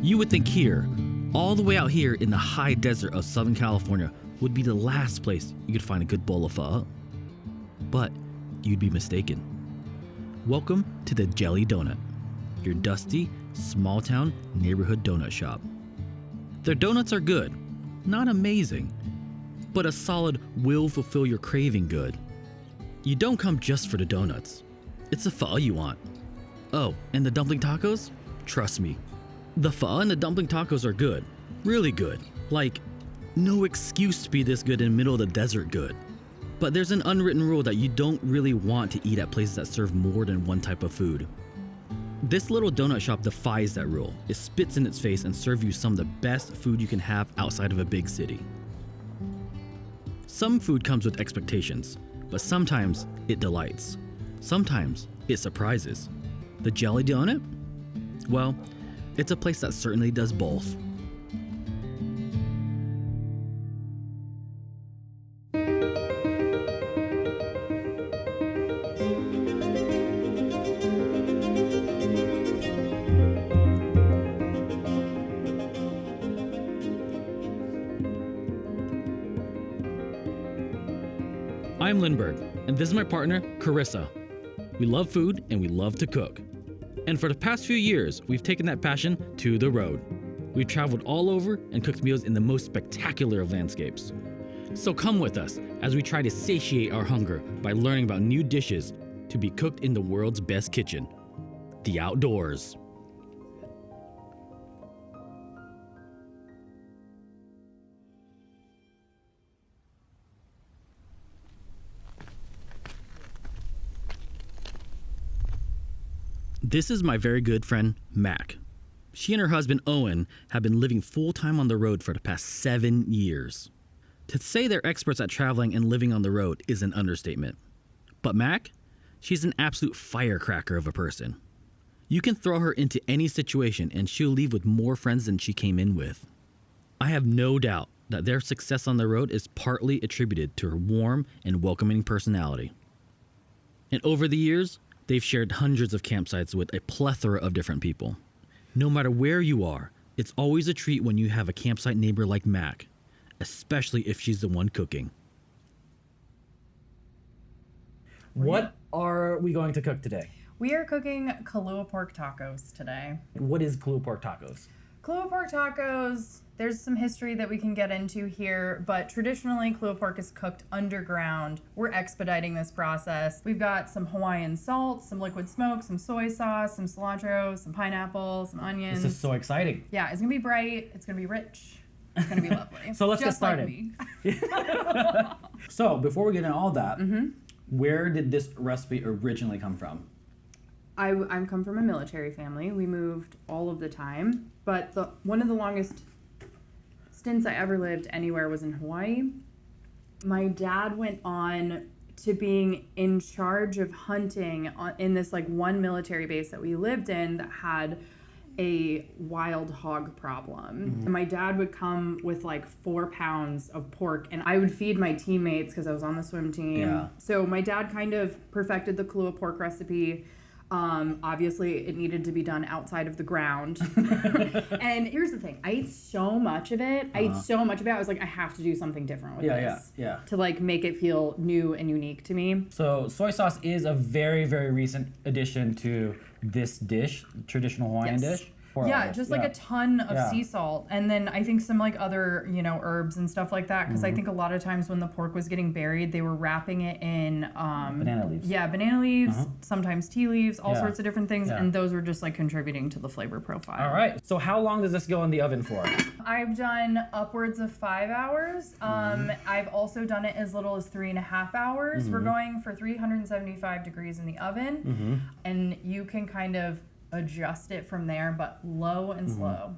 You would think here, all the way out here in the high desert of Southern California, would be the last place you could find a good bowl of pho. But you'd be mistaken. Welcome to the Jelly Donut, your dusty, small-town neighborhood donut shop. Their donuts are good, not amazing, but a solid will fulfill your craving good. You don't come just for the donuts. It's the pho you want. Oh, and the dumpling tacos? Trust me. The pho and the dumpling tacos are good. Really good. Like, no excuse to be this good in the middle of the desert good. But there's an unwritten rule that you don't really want to eat at places that serve more than one type of food. This little donut shop defies that rule. It spits in its face and serves you some of the best food you can have outside of a big city. Some food comes with expectations, but sometimes it delights. Sometimes it surprises. The Jelly Donut? Well, it's a place that certainly does both. I'm Linhbergh, and this is my partner, Carissa. We love food and we love to cook. And for the past few years, we've taken that passion to the road. We've traveled all over and cooked meals in the most spectacular of landscapes. So come with us as we try to satiate our hunger by learning about new dishes to be cooked in the world's best kitchen, the outdoors. This is my very good friend, Mac. She and her husband, Owen, have been living full-time on the road for the past 7 years. To say they're experts at traveling and living on the road is an understatement. But Mac, she's an absolute firecracker of a person. You can throw her into any situation and she'll leave with more friends than she came in with. I have no doubt that their success on the road is partly attributed to her warm and welcoming personality. And over the years, they've shared hundreds of campsites with a plethora of different people. No matter where you are, it's always a treat when you have a campsite neighbor like Mac, especially if she's the one cooking. What are we going to cook today? We are cooking Kalua pork tacos today. What is Kalua pork tacos? Kalua pork tacos, there's some history that we can get into here, but traditionally Kalua pork is cooked underground. We're expediting this process. We've got some Hawaiian salt, some liquid smoke, some soy sauce, some cilantro, some pineapple, some onions. This is so exciting. Yeah, it's gonna be bright, it's gonna be rich, it's gonna be lovely. So let's get started. Just like me. So before we get into all that, where did this recipe originally come from? I come from a military family. We moved all of the time, but one of the longest stints I ever lived anywhere was in Hawaii. My dad went on to being in charge of hunting in this one military base that we lived in that had a wild hog problem. And my dad would come with 4 pounds of pork and I would feed my teammates because I was on the swim team. Yeah. So my dad kind of perfected the Kalua pork recipe. Obviously it needed to be done outside of the ground. And here's the thing, I ate so much of it. I was like, I have to do something different with this. Yeah. To make it feel new and unique to me. So soy sauce is a very, very recent addition to this dish, traditional Hawaiian dish. Yeah, just a ton of sea salt. And then I think some other, herbs and stuff like that. Because I think a lot of times when the pork was getting buried, they were wrapping it in... banana leaves. Yeah, banana leaves, sometimes tea leaves, all sorts of different things. And those were just contributing to the flavor profile. All right. So how long does this go in the oven for? I've done upwards of 5 hours. I've also done it as little as 3.5 hours. We're going for 375 degrees in the oven. And you can kind of adjust it from there, but low and slow.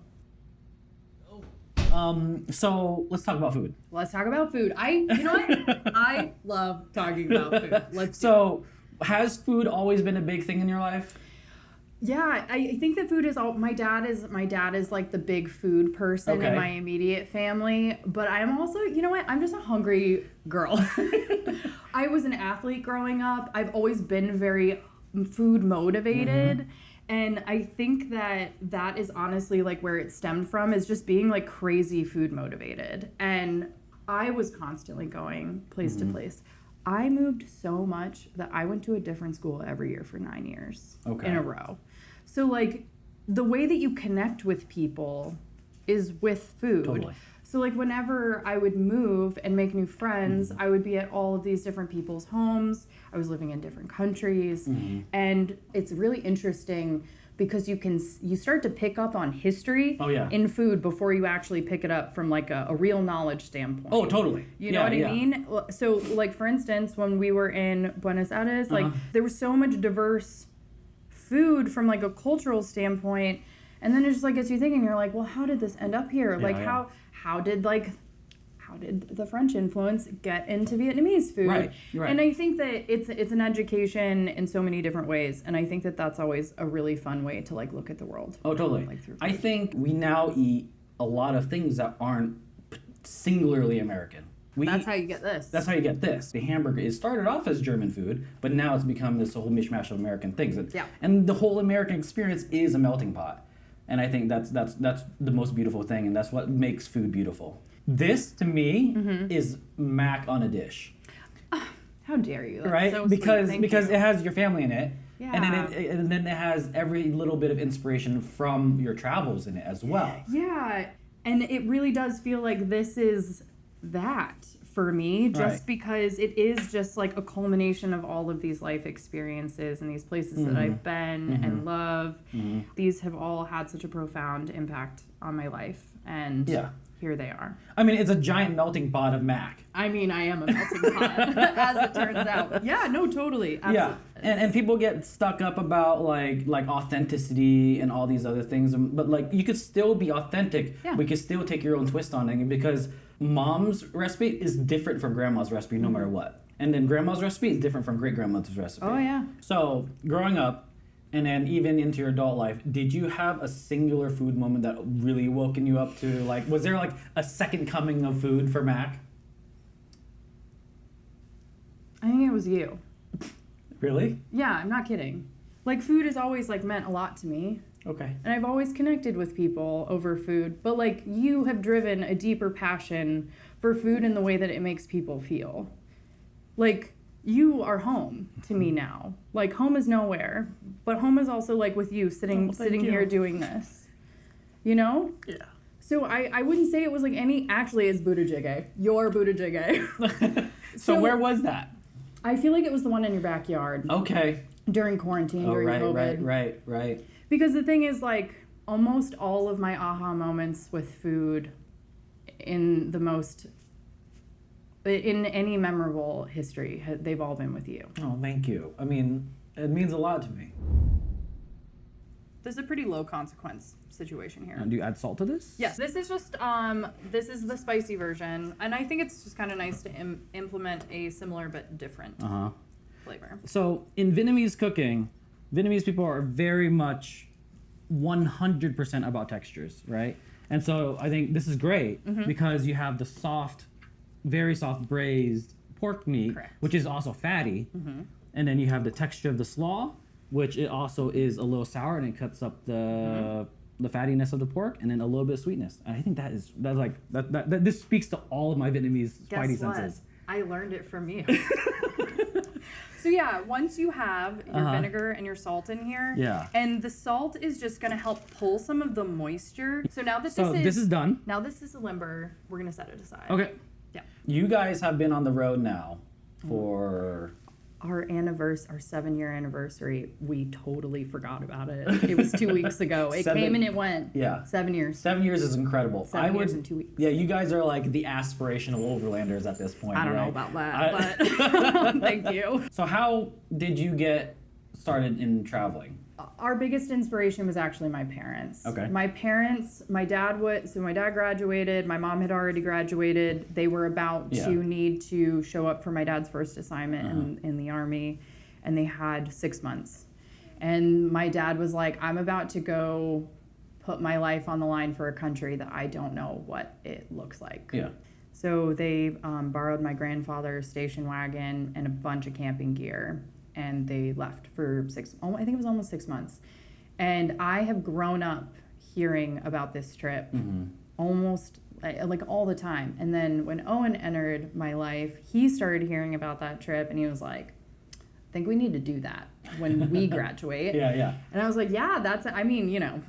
So let's talk about food. Let's talk about food. You know what? I love talking about food. So has food always been a big thing in your life? Yeah, I think that food is all. My dad is the big food person in my immediate family, but I'm also, you know what? I'm just a hungry girl. I was an athlete growing up. I've always been very food motivated. And I think that is honestly like where it stemmed from, is just being like crazy food motivated. And I was constantly going place to place. I moved so much that I went to a different school every year for 9 years in a row. So like the way that you connect with people is with food. Totally. So like whenever I would move and make new friends, I would be at all of these different people's homes. I was living in different countries. And it's really interesting because you start to pick up on history in food before you actually pick it up from like a real knowledge standpoint. Oh, totally. You know what I mean? So like for instance, when we were in Buenos Aires, like there was so much diverse food from like a cultural standpoint. And then it just like gets you thinking, you're like, well, how did this end up here? How did the French influence get into Vietnamese food? Right. And I think that it's an education in so many different ways, and I think that that's always a really fun way to like look at the world. Oh, totally. Like, through food. I think we now eat a lot of things that aren't singularly American. That's how you get this. That's how you get this. The hamburger is started off as German food, but now it's become this whole mishmash of American things. And the whole American experience is a melting pot. And I think that's the most beautiful thing, and that's what makes food beautiful. This, to me, is mac on a dish. How dare you? That's right? So because sweet. Thank you. it has your family in it. Yeah. And then it has every little bit of inspiration from your travels in it as well. Yeah. And it really does feel like this is that for me, just because it is just like a culmination of all of these life experiences and these places that I've been and love. These have all had such a profound impact on my life, and here they are. I mean, it's a giant melting pot of mac. I mean, I am a melting pot, as it turns out. Yeah, no, totally. Absolutely. Yeah, and people get stuck up about like authenticity and all these other things, but like you could still be authentic. Yeah. We could still take your own twist on it, because mom's recipe is different from grandma's recipe no matter what. And then grandma's recipe is different from great-grandmother's recipe. Oh, yeah. So growing up, and then even into your adult life, did you have a singular food moment that really woken you up to, like, was there like a second coming of food for Mac? I think it was you. Really? Yeah, I'm not kidding. Like, food has always like meant a lot to me. Okay. And I've always connected with people over food, but like you have driven a deeper passion for food in the way that it makes people feel. Like, you are home to me now. Like, home is nowhere, but home is also like with you sitting here doing this. You know? Yeah. So I wouldn't say it was like actually it's Buddha Jjigae. Your Buddha Jjigae. So where was that? I feel like it was the one in your backyard. Okay. During quarantine, during COVID. Right. Because the thing is, like, almost all of my aha moments with food in any memorable history, they've all been with you. Oh, thank you. I mean, it means a lot to me. There's a pretty low consequence situation here. Do you add salt to this? Yes, this is just, this is the spicy version, and I think it's just kind of nice to implement a similar but different flavor. So, in Vietnamese cooking, Vietnamese people are very much 100% about textures, right? And so I think this is great because you have the soft, very soft braised pork meat, which is also fatty. And then you have the texture of the slaw, which it also is a little sour, and it cuts up the fattiness of the pork, and then a little bit of sweetness. And I think this speaks to all of my Vietnamese spidey senses. I learned it from you. So yeah, once you have your vinegar and your salt in here, and the salt is just gonna help pull some of the moisture. So now that this is done. Now this is a limber, we're gonna set it aside. Okay. Yeah. You guys have been on the road now for our 7-year anniversary. We totally forgot about it. It was 2 weeks ago. It came and it went. Yeah. 7 years. 7 years is incredible. 7 years in 2 weeks. Yeah, you guys are like the aspirational overlanders at this point. I don't know about that, but thank you. So how did you get started in traveling? Our biggest inspiration was actually my parents. Okay. My dad graduated, my mom had already graduated. They were about to need to show up for my dad's first assignment in the Army, and they had 6 months. And my dad was like, I'm about to go put my life on the line for a country that I don't know what it looks like. Yeah. So they borrowed my grandfather's station wagon and a bunch of camping gear. And they left for I think it was almost 6 months. And I have grown up hearing about this trip almost like all the time. And then when Owen entered my life, he started hearing about that trip and he was like, I think we need to do that when we graduate. Yeah. And I was like, yeah, I mean, you know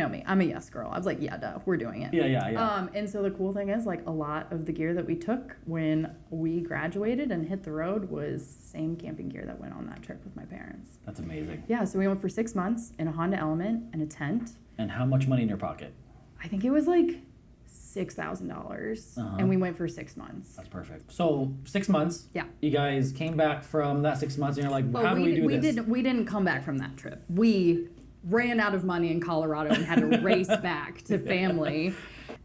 me. I'm a yes girl. I was like, yeah, duh, we're doing it. Yeah. And so the cool thing is, like, a lot of the gear that we took when we graduated and hit the road was same camping gear that went on that trip with my parents. That's amazing. Yeah, so we went for 6 months in a Honda Element and a tent. And how much money in your pocket? I think it was like $6,000, and we went for 6 months. That's perfect. So 6 months. Yeah. You guys came back from that 6 months, and you're like, how do we do this? We didn't come back from that trip. We ran out of money in Colorado and had to race back to family.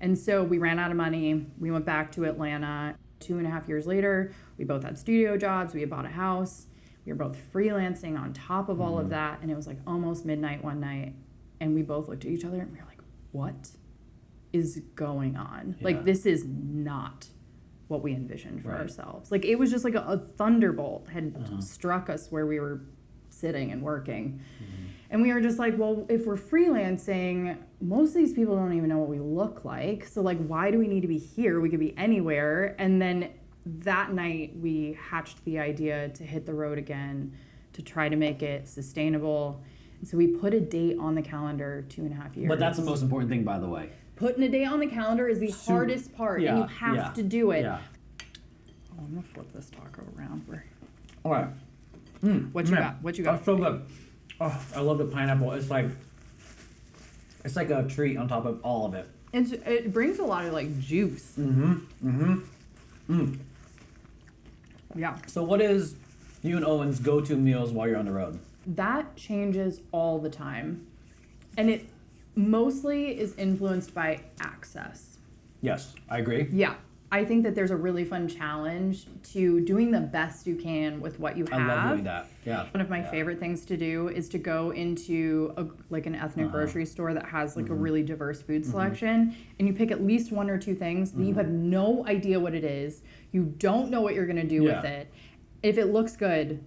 And so we ran out of money. We went back to Atlanta. 2.5 years later, we both had studio jobs. We had bought a house. We were both freelancing on top of all of that. And it was like almost midnight one night. And we both looked at each other and we were like, what is going on? Yeah. Like, this is not what we envisioned for ourselves. Like, it was just like a thunderbolt had struck us where we were sitting and working. And we were just like, well, if we're freelancing, most of these people don't even know what we look like. So, like, why do we need to be here? We could be anywhere. And then that night we hatched the idea to hit the road again, to try to make it sustainable. And so we put a date on the calendar 2.5 years. But that's the most important thing, by the way. Putting a date on the calendar is the hardest part, and you have to do it. Yeah. Oh, I'm gonna flip this taco around. All right. What you got? What you got? That's so good. Oh, I love the pineapple. It's like a treat on top of all of it. It brings a lot of like juice. Yeah. So what is you and Owen's go-to meals while you're on the road? That changes all the time, and it mostly is influenced by access. Yes, I agree. Yeah. I think that there's a really fun challenge to doing the best you can with what you have. I love doing that. Yeah. One of my favorite things to do is to go into an ethnic grocery store that has like a really diverse food selection, and you pick at least 1 or 2 things that you have no idea what it is. You don't know what you're gonna do with it. If it looks good,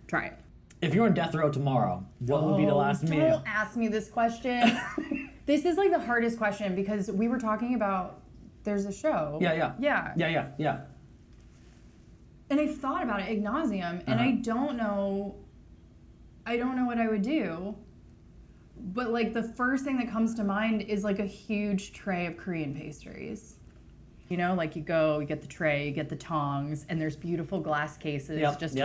try it. If you're on death row tomorrow, what would be the last meal? Don't ask me this question. This is like the hardest question because we were talking about there's a show. Yeah. And I've thought about it ad nauseum, and I don't know what I would do. But like the first thing that comes to mind is like a huge tray of Korean pastries. You know, like you get the tray, you get the tongs, and there's beautiful glass cases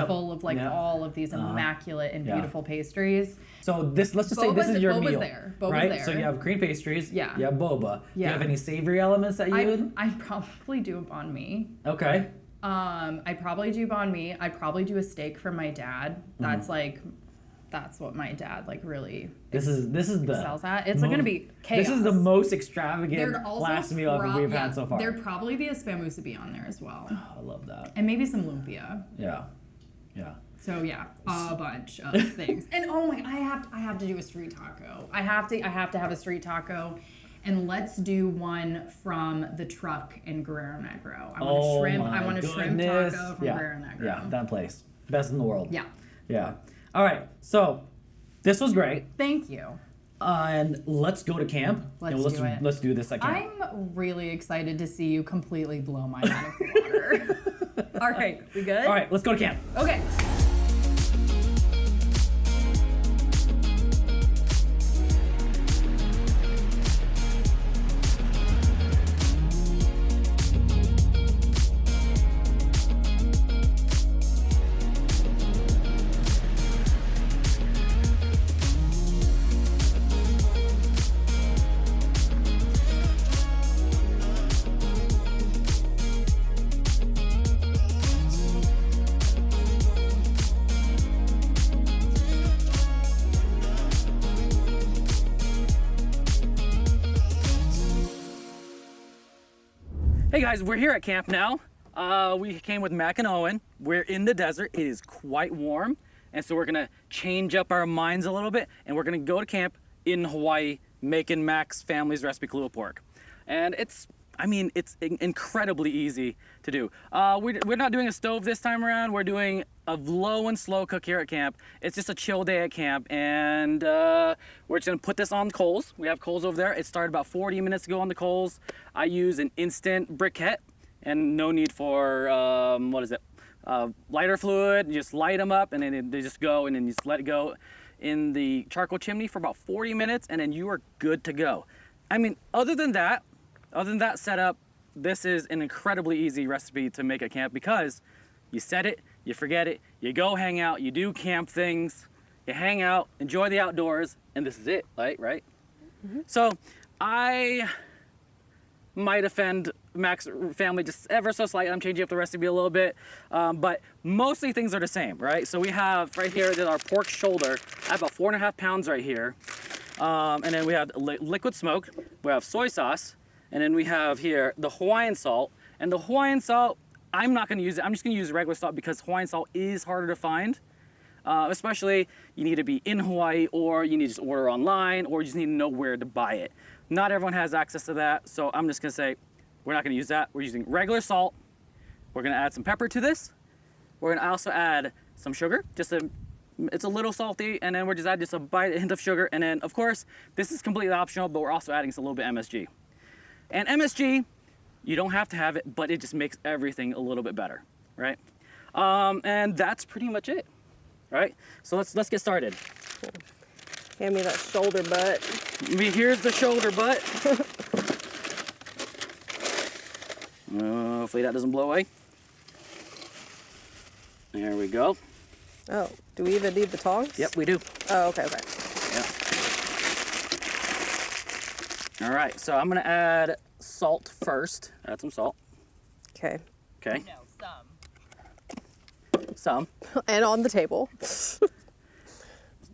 full of like all of these immaculate and beautiful pastries. So let's just say this is your meal. Boba's right? there. So you have Korean pastries. Yeah. You have boba. Yeah. Do you have any savory elements that you would? I'd probably do a banh mi. Okay. I'd probably do banh mi. I'd probably do a steak from my dad. That's what my dad like really This is the excels at. It's like gonna be chaos. This is the most extravagant last meal we've had so far. There'd probably be a spam musubi on there as well. Oh, I love that. And maybe some lumpia. Yeah. So yeah, a bunch of things. And oh my, I have to do a street taco. I have to have a street taco. And let's do one from the truck in Guerrero Negro. I want a shrimp taco from Guerrero Negro. Yeah, that place. Best in the world. Yeah. All right. So this was great. Thank you. And let's go to camp. Let's do this at camp. I'm really excited to see you completely blow my mind out of the water. All right, we good? All right, let's go to camp. Okay. Hey guys, we're here at camp now. We came with Mac and Owen. We're in the desert. It is quite warm. And so we're gonna change up our minds a little bit and we're gonna go to camp in Hawaii making Mac's family's recipe Kalua pork. And it's I mean, it's incredibly easy to do. We're not doing a stove this time around. We're doing a low and slow cook here at camp. It's just a chill day at camp, and we're just gonna put this on coals. We have coals over there. It started about 40 minutes ago on the coals. I use an instant briquette, and no need for lighter fluid. You just light them up, and then they just go, and then you just let it go in the charcoal chimney for about 40 minutes, and then you are good to go. I mean, other than that setup, this is an incredibly easy recipe to make at camp because you set it, you forget it, you go hang out, you do camp things, you hang out, enjoy the outdoors, and this is it, right? Mm-hmm. So I might offend Mac's family just ever so slightly. I'm changing up the recipe a little bit, but mostly things are the same, right? So we have right here is our pork shoulder. I have about 4.5 pounds right here. And then we have liquid smoke, we have soy sauce, and then we have here the Hawaiian salt. And the Hawaiian salt, I'm not gonna use it. I'm just gonna use regular salt because Hawaiian salt is harder to find. Especially you need to be in Hawaii, or you need to just order online, or you just need to know where to buy it. Not everyone has access to that, so I'm just gonna say we're not gonna use that. We're using regular salt. We're gonna add some pepper to this. We're gonna also add some sugar, it's a little salty, and then we're just adding just a hint of sugar, and then of course this is completely optional, but we're also adding a little bit of MSG. And MSG, you don't have to have it, but it just makes everything a little bit better, right? And that's pretty much it, right? So let's get started. Hand me that shoulder butt. Here's the shoulder butt. Hopefully that doesn't blow away. There we go. Oh, do we even need the tongs? Yep, we do. Oh, okay. Yeah. All right, so I'm gonna add salt first. Add some salt. Okay. Okay. No, some. Some. And on the table.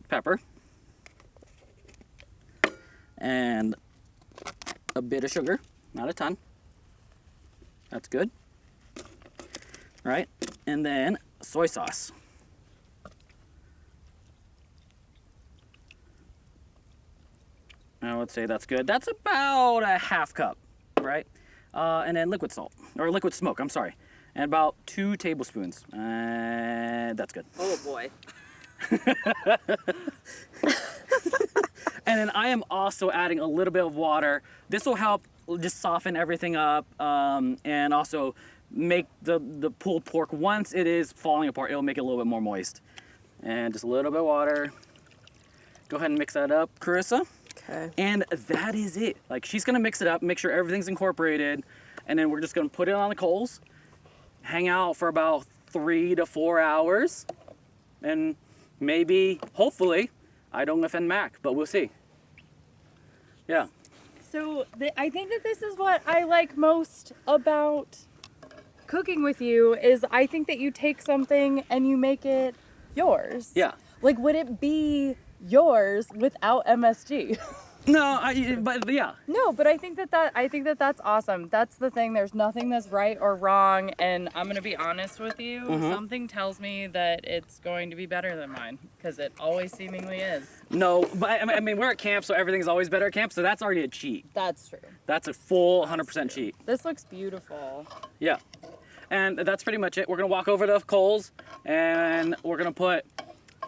Pepper. And a bit of sugar, not a ton. That's good. All right, and then soy sauce. I would say that's good. That's about a half cup, right? And then liquid salt, or liquid smoke, I'm sorry. And about 2 tablespoons. That's good. Oh boy. And then I am also adding a little bit of water. This will help just soften everything up, and also make the pulled pork, once it is falling apart, it'll make it a little bit more moist. And just a little bit of water. Go ahead and mix that up, Carissa. Okay. And that is it. Like, she's gonna mix it up, make sure everything's incorporated, and then we're just gonna put it on the coals, hang out for about 3 to 4 hours, and maybe, hopefully, I don't offend Mac, but we'll see. Yeah. So I think that this is what I like most about cooking with you is I think that you take something and you make it yours. Yeah. Like, would it be yours without MSG? No, but yeah. No, but I think that that's awesome. That's the thing. There's nothing that's right or wrong, and I'm gonna be honest with you. Something tells me that it's going to be better than mine because it always seemingly is. No, but I mean, we're at camp, so everything's always better at camp, so that's already a cheat. That's true. That's a full 100% cheat. This looks beautiful. Yeah. And that's pretty much it. We're gonna walk over to the coals, and we're gonna put,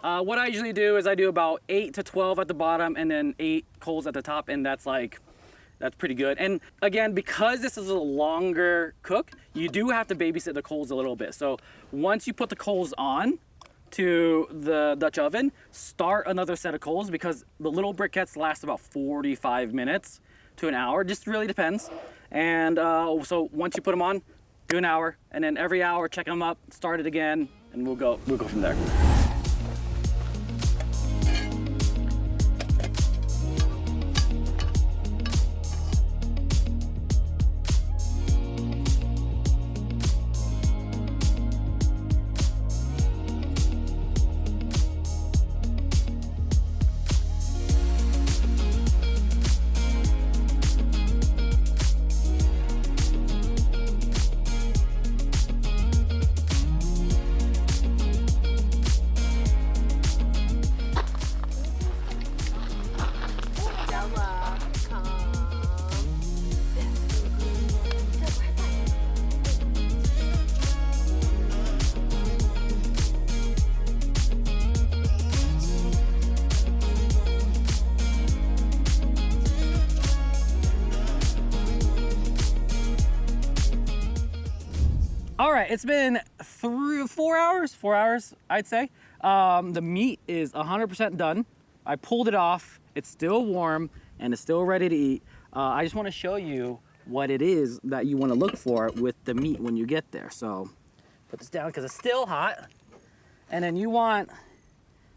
what I usually do is I do about 8 to 12 at the bottom and then 8 coals at the top, and that's pretty good. And again, because this is a longer cook, you do have to babysit the coals a little bit. So once you put the coals on to the Dutch oven, start another set of coals, because the little briquettes last about 45 minutes to an hour, just really depends. And so once you put them on, do an hour, and then every hour check them up, start it again, and we'll go from there. it's been 4 hours, 4 hours, I'd say. The meat is 100% done. I pulled it off. It's still warm and it's still ready to eat. I just want to show you what it is that you want to look for with the meat when you get there. So put this down because it's still hot. And then you want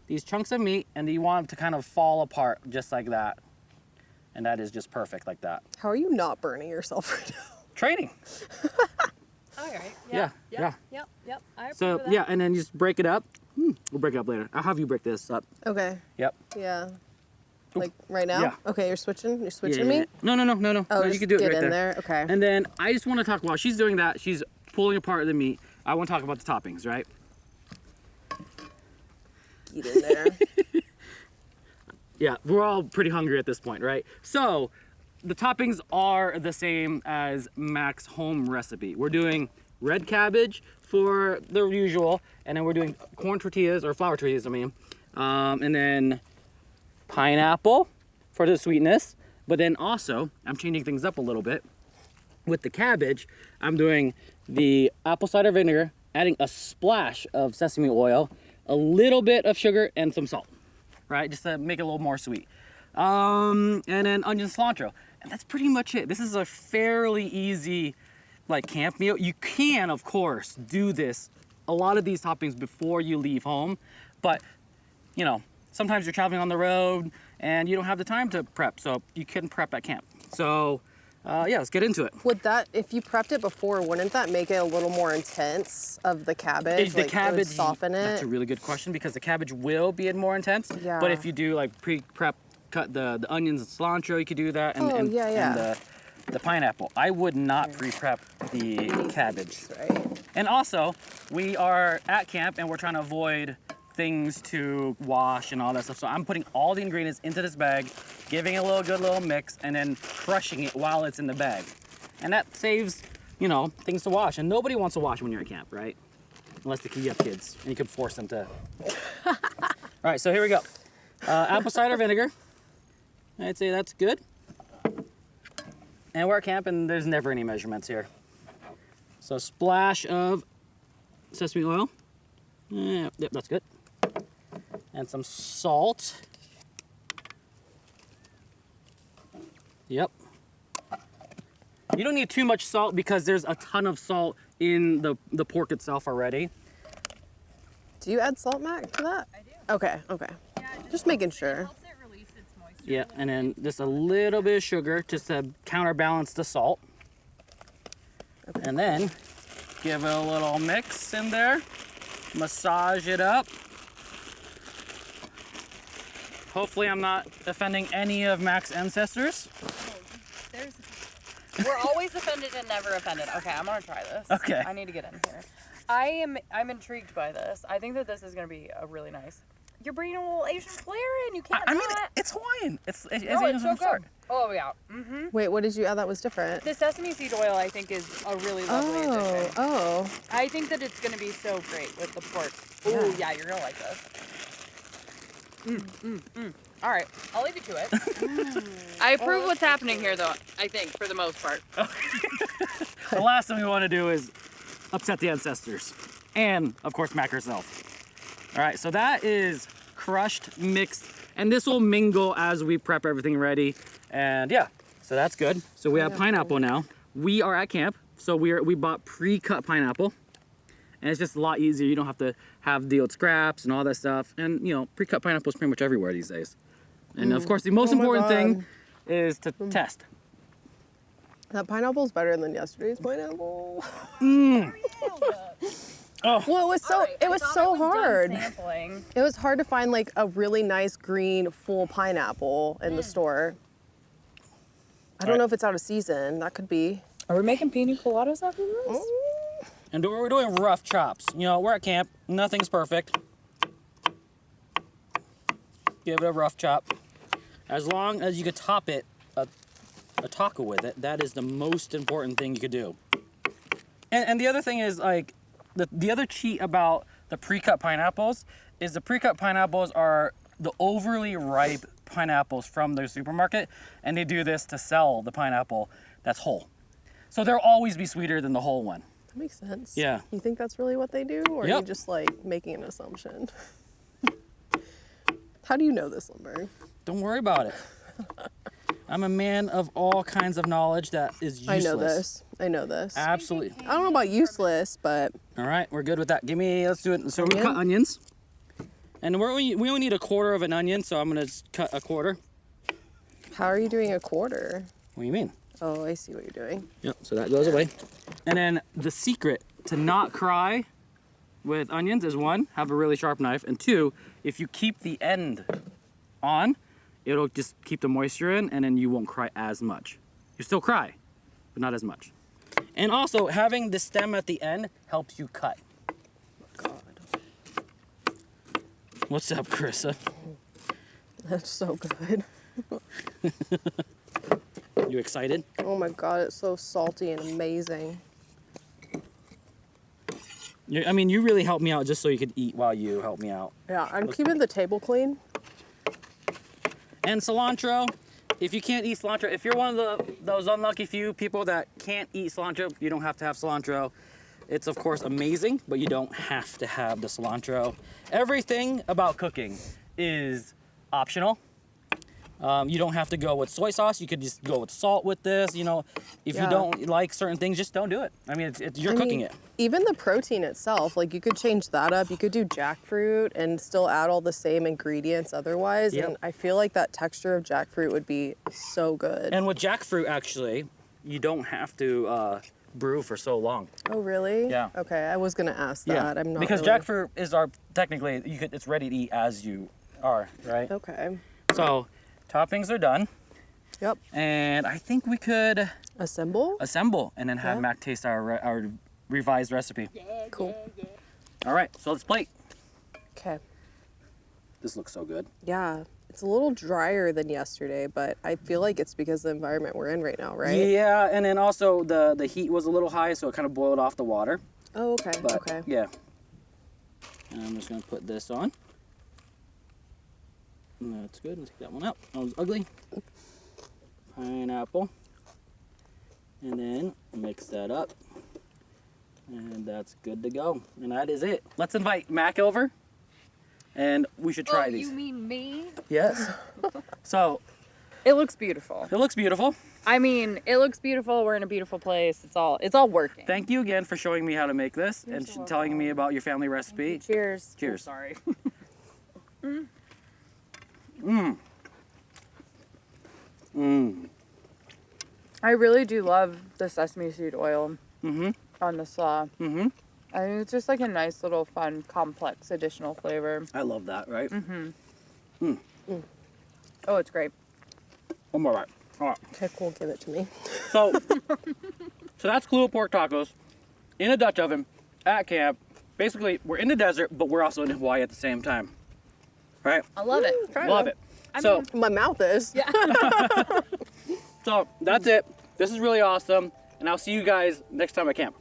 these chunks of meat and you want them to kind of fall apart just like that. And that is just perfect like that. How are you not burning yourself right now? Training. All right. Yeah. Yep. I So approve of that. yeah, and then you just break it up. We'll break it up later. I'll have you break this up. Okay. Yep. Yeah. Like right now? Yeah. Okay, you're switching me? No. Oh, No, you just can do it get right in there. there. Okay. And then I just want to talk while she's doing that. She's pulling apart the meat. I want to talk about the toppings, right? Get in there. Yeah, we're all pretty hungry at this point, right? So the toppings are the same as Mac's home recipe. We're doing red cabbage for the usual, and then we're doing corn tortillas, or flour tortillas, I mean. And then pineapple for the sweetness. But then also, I'm changing things up a little bit. With the cabbage, I'm doing the apple cider vinegar, adding a splash of sesame oil, a little bit of sugar, and some salt, right? Just to make it a little more sweet. And then onion cilantro. And that's pretty much it. This is a fairly easy, like, camp meal. You can, of course, do this, a lot of these toppings before you leave home. But, you know, sometimes you're traveling on the road and you don't have the time to prep. So you can prep at camp. So, yeah, let's get into it. Would that, if you prepped it before, wouldn't that make it a little more intense of the cabbage? The Like, it would cabbage, soften it? that's a really good question because the cabbage will be more intense. Yeah. But if you do like pre-prep, cut the onions and cilantro, you could do that. And, Oh, and, yeah. and the pineapple. I would not pre-prep the cabbage. Right. And also, we are at camp and we're trying to avoid things to wash and all that stuff. So I'm putting all the ingredients into this bag, giving it a good little mix, and then crushing it while it's in the bag. And that saves, you know, things to wash. And nobody wants to wash when you're at camp, right? Unless you have kids and you can force them to. All right, so here we go. Apple cider vinegar. I'd say that's good. And we're at camp and there's never any measurements here. So a splash of sesame oil. Yep, that's good. And some salt. Yep. You don't need too much salt because there's a ton of salt in the pork itself already. Do you add salt, Mac, to that? I do. Okay. Yeah, Just making It sure. helps it release its moisture. Yeah, and then just a little bit of sugar just to counterbalance the salt. And then give it a little mix in there. Massage it up. Hopefully I'm not offending any of Mac's ancestors. We're always offended and never offended. Okay, I'm gonna try this. Okay. I need to get in here. I'm intrigued by this. I think that this is gonna be a really nice. You're bringing a little Asian flair in. You can't. I mean, not. it's Hawaiian. It's No, it's so good. Oh yeah. Wait, what did you add that was different? The sesame seed oil, I think, is a really lovely addition. Oh. I think that it's gonna be so great with the pork. Oh yeah, you're gonna like this. All right, I'll leave you to it. I approve what's happening here, though. I think for the most part. The last thing we want to do is upset the ancestors. And, of course, Mac herself. All right, so that is crushed, mixed, and this will mingle as we prep everything ready. And yeah, so that's good. So we have pineapple now. We are at camp, so we bought pre-cut pineapple. And it's just a lot easier. You don't have to have deal with scraps and all that stuff. And, you know, pre-cut pineapple is pretty much everywhere these days. And, of course, the most Oh my important thing God. is to test. That pineapple's better than yesterday's pineapple. Oh. Well, it was so hard. Sampling. It was hard to find like a really nice green full pineapple in the store. I don't know if it's out of season. That could be. Are we making pina coladas after this? And we're doing rough chops. You know, we're at camp. Nothing's perfect. Give it a rough chop. As long as you could top it, a taco with it, that is the most important thing you could do. And the other thing is, like, the other cheat about the pre-cut pineapples is the pre-cut pineapples are the overly ripe pineapples from their supermarket, and they do this to sell the pineapple that's whole. So they'll always be sweeter than the whole one. That makes sense. Yeah. You think that's really what they do, or are you Yep. just like making an assumption? How do you know this, Linhbergh? Don't worry about it. I'm a man of all kinds of knowledge that is useless. I know this. Absolutely. I don't know about useless, but All right, we're good with that. Let's do it. So we cut onions. And we only need a quarter of an onion, so I'm gonna cut a quarter. how are you doing a quarter? What do you mean? Oh, I see what you're doing. Yep, so that goes away. And then the secret to not cry with onions is one, have a really sharp knife, and two, if you keep the end on, it'll just keep the moisture in, and then you won't cry as much. You still cry, but not as much. And also, having the stem at the end helps you cut. God, What's up, Carissa? that's so good. You excited? Oh my God, it's so salty and amazing. I mean, you really helped me out just so you could eat while you help me out. Yeah, I'm keeping the table clean. And cilantro, if you can't eat cilantro, if you're one of those unlucky few people that can't eat cilantro, you don't have to have cilantro. It's of course amazing, but you don't have to have the cilantro. Everything about cooking is optional. You don't have to go with soy sauce. You could just go with salt with this. You know, if you don't like certain things, just don't do it. I mean, you're cooking it. Even the protein itself, like you could change that up. You could do jackfruit and still add all the same ingredients otherwise. Yep. And I feel like that texture of jackfruit would be so good. And with jackfruit, actually, you don't have to brew for so long. Oh, really? Yeah. Okay, I was gonna ask that. I'm not because really... jackfruit is technically it's ready to eat as you are, right? Okay. So toppings are done, Yep. and I think we could Assemble? assemble and then have Yeah. Mac taste our revised recipe. Cool. All right, so let's plate. Okay. This looks so good. Yeah. It's a little drier than yesterday, but I feel like it's because of the environment we're in right now, right? Yeah, and then also the heat was a little high, so it kind of boiled off the water. Oh, okay. But Okay. yeah. And I'm just gonna put this on. That's good. Let's take that one out. That was ugly. Pineapple. And then mix that up. And that's good to go. And that is it. Let's invite Mac over. And we should try these. You mean me? Yes. So It looks beautiful. it looks beautiful. I mean, it looks beautiful. We're in a beautiful place. It's all working. Thank you again for showing me how to make this and so telling me about your family recipe. Cheers. Cheers. Oh, sorry. I really do love the sesame seed oil on the slaw. Mm-hmm. I think it's just like a nice little fun, complex additional flavor. I love that, right? Oh, it's great. One more bite. All right. Okay, cool. Give it to me. So, so that's Kalua pork tacos in a Dutch oven at camp. Basically, we're in the desert, but we're also in Hawaii at the same time. Right? I love it. Love it. So, My mouth is. Yeah. so that's it. This is really awesome, and I'll see you guys next time at camp.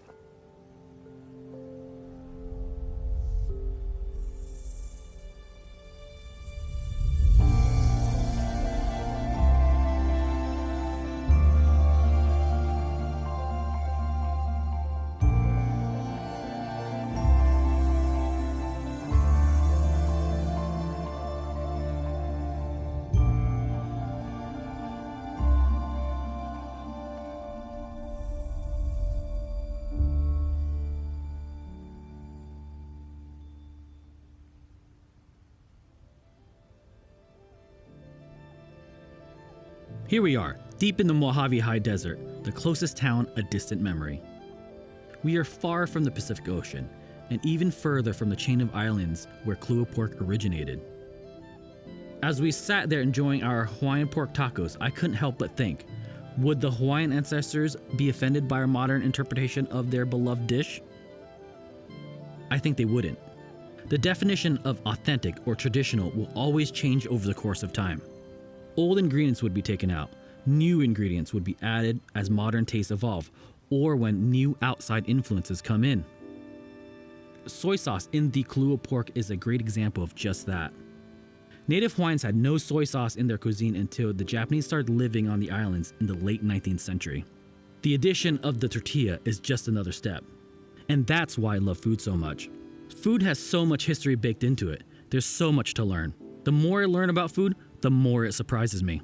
Here we are, deep in the Mojave High Desert, the closest town a distant memory. We are far from the Pacific Ocean, and even further from the chain of islands where Kalua pork originated. As we sat there enjoying our Hawaiian pork tacos, I couldn't help but think, would the Hawaiian ancestors be offended by our modern interpretation of their beloved dish? I think they wouldn't. The definition of authentic or traditional will always change over the course of time. Old ingredients would be taken out, new ingredients would be added as modern tastes evolve, or when new outside influences come in. Soy sauce in the Kalua pork is a great example of just that. Native Hawaiians had no soy sauce in their cuisine until the Japanese started living on the islands in the late 19th century. The addition of the tortilla is just another step. And that's why I love food so much. Food has so much history baked into it. There's so much to learn. The more I learn about food, the more it surprises me.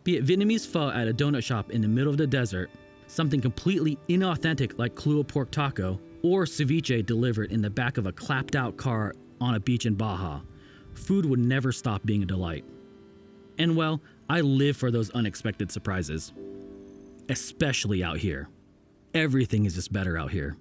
Be it Vietnamese pho at a donut shop in the middle of the desert, something completely inauthentic like Kalua pork taco, or ceviche delivered in the back of a clapped out car on a beach in Baja, food would never stop being a delight. And well, I live for those unexpected surprises. Especially out here. Everything is just better out here.